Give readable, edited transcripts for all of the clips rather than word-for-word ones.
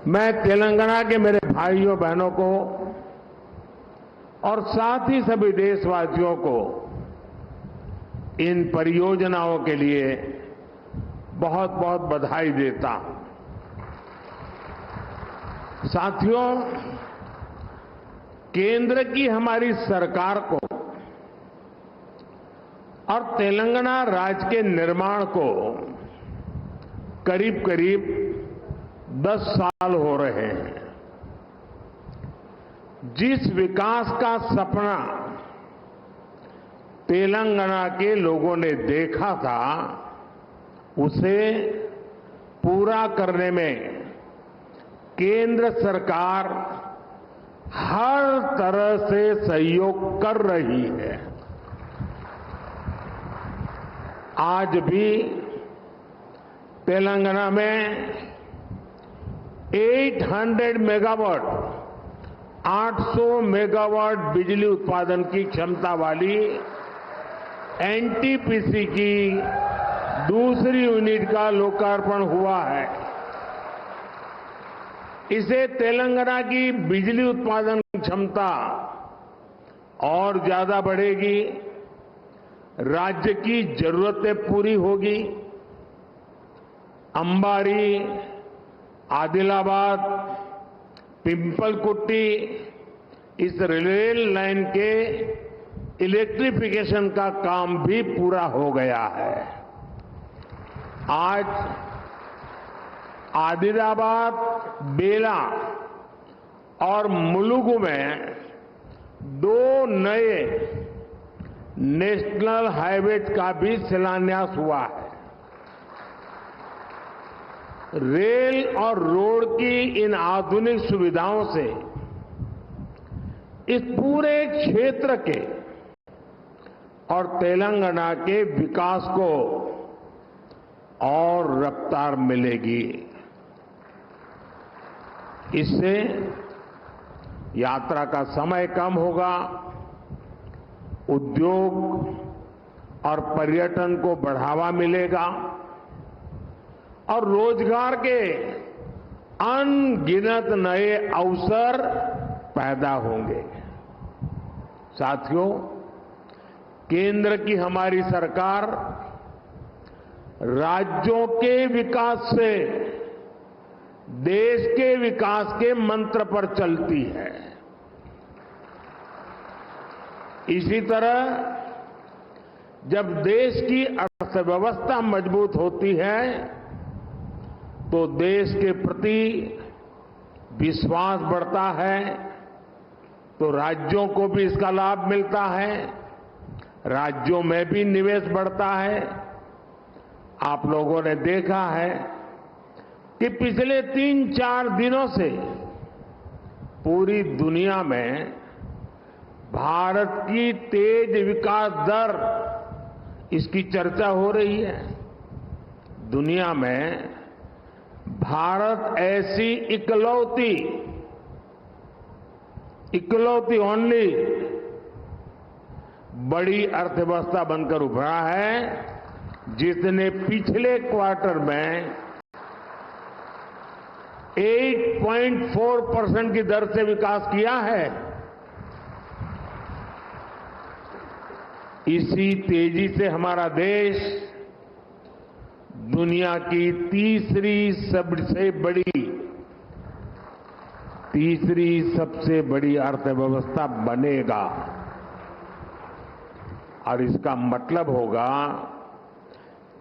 मैं तेलंगाना के मेरे भाइयों बहनों को और साथ ही सभी देशवासियों को इन परियोजनाओं के लिए बहुत बहुत बधाई देता हूं। साथियों, केंद्र की हमारी सरकार को और तेलंगाना राज्य के निर्माण को करीब करीब 10 साल हो रहे हैं। जिस विकास का सपना तेलंगाना के लोगों ने देखा था, उसे पूरा करने में केंद्र सरकार हर तरह से सहयोग कर रही है। आज भी तेलंगाना में 800 मेगावाट 800 मेगावाट बिजली उत्पादन की क्षमता वाली एनटीपीसी की दूसरी यूनिट का लोकार्पण हुआ है। इसे तेलंगाना की बिजली उत्पादन क्षमता और ज्यादा बढ़ेगी, राज्य की जरूरतें पूरी होगी। अंबारी, आदिलाबाद, पिंपलकुट्टी इस रेल लाइन के इलेक्ट्रिफिकेशन का काम भी पूरा हो गया है। आज आदिलाबाद, बेला और मुलुगु में 2 नए नेशनल हाईवेज का भी शिलान्यास हुआ है। रेल और रोड की इन आधुनिक सुविधाओं से इस पूरे क्षेत्र के और तेलंगाना के विकास को और रफ्तार मिलेगी। इससे यात्रा का समय कम होगा, उद्योग और पर्यटन को बढ़ावा मिलेगा और रोजगार के अनगिनत नए अवसर पैदा होंगे। साथियों, केंद्र की हमारी सरकार राज्यों के विकास से देश के विकास के मंत्र पर चलती है। इसी तरह जब देश की अर्थव्यवस्था मजबूत होती है तो देश के प्रति विश्वास बढ़ता है, तो राज्यों को भी इसका लाभ मिलता है, राज्यों में भी निवेश बढ़ता है। आप लोगों ने देखा है कि पिछले 3-4 दिनों से पूरी दुनिया में भारत की तेज विकास दर, इसकी चर्चा हो रही है। दुनिया में भारत ऐसी इकलौती ओनली बड़ी अर्थव्यवस्था बनकर उभरा है जिसने पिछले क्वार्टर में 8.4% की दर से विकास किया है। इसी तेजी से हमारा देश दुनिया की तीसरी सबसे बड़ी अर्थव्यवस्था बनेगा और इसका मतलब होगा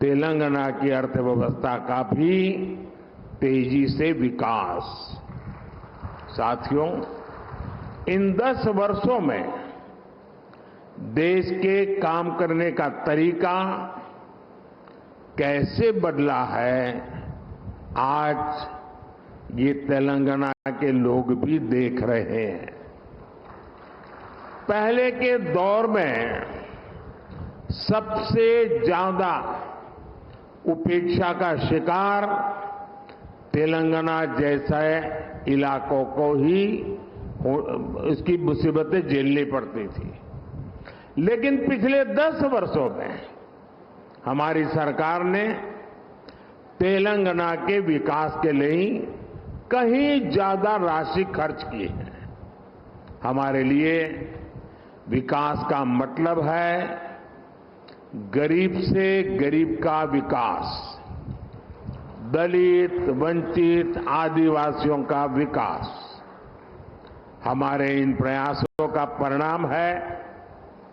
तेलंगाना की अर्थव्यवस्था का भी तेजी से विकास। साथियों, इन 10 वर्षों में देश के काम करने का तरीका कैसे बदला है, आज ये तेलंगाना के लोग भी देख रहे हैं। पहले के दौर में सबसे ज्यादा उपेक्षा का शिकार तेलंगाना जैसे इलाकों को ही इसकी मुसीबतें झेलनी पड़ती थी। लेकिन पिछले 10 वर्षों में हमारी सरकार ने तेलंगाना के विकास के लिए कहीं ज्यादा राशि खर्च की है। हमारे लिए विकास का मतलब है गरीब से गरीब का विकास, दलित, वंचित, आदिवासियों का विकास। हमारे इन प्रयासों का परिणाम है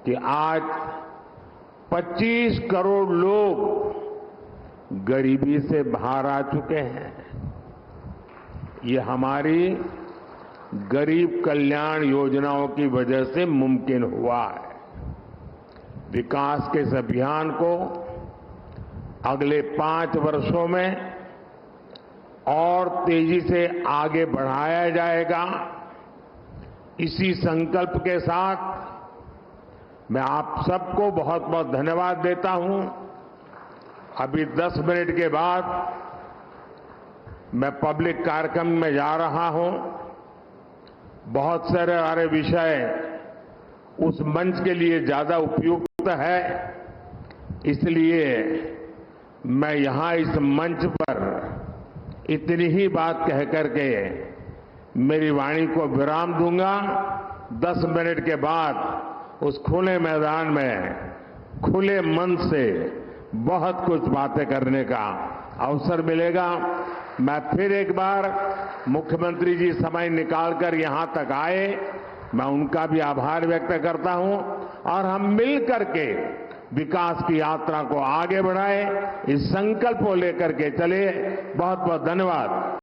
कि आज 25 करोड़ लोग गरीबी से बाहर आ चुके हैं। ये हमारी गरीब कल्याण योजनाओं की वजह से मुमकिन हुआ है। विकास के इस अभियान को अगले 5 वर्षों में और तेजी से आगे बढ़ाया जाएगा। इसी संकल्प के साथ मैं आप सबको बहुत बहुत धन्यवाद देता हूं। अभी 10 मिनट के बाद मैं पब्लिक कार्यक्रम में जा रहा हूं। बहुत सारे विषय उस मंच के लिए ज्यादा उपयुक्त है, इसलिए मैं यहां इस मंच पर इतनी ही बात कह करके मेरी वाणी को विराम दूंगा। 10 मिनट के बाद उस खुले मैदान में खुले मन से बहुत कुछ बातें करने का अवसर मिलेगा। मैं फिर एक बार मुख्यमंत्री जी समय निकालकर यहां तक आए, मैं उनका भी आभार व्यक्त करता हूं और हम मिल करके विकास की यात्रा को आगे बढ़ाएं, इस संकल्प को लेकर के चले। बहुत बहुत धन्यवाद।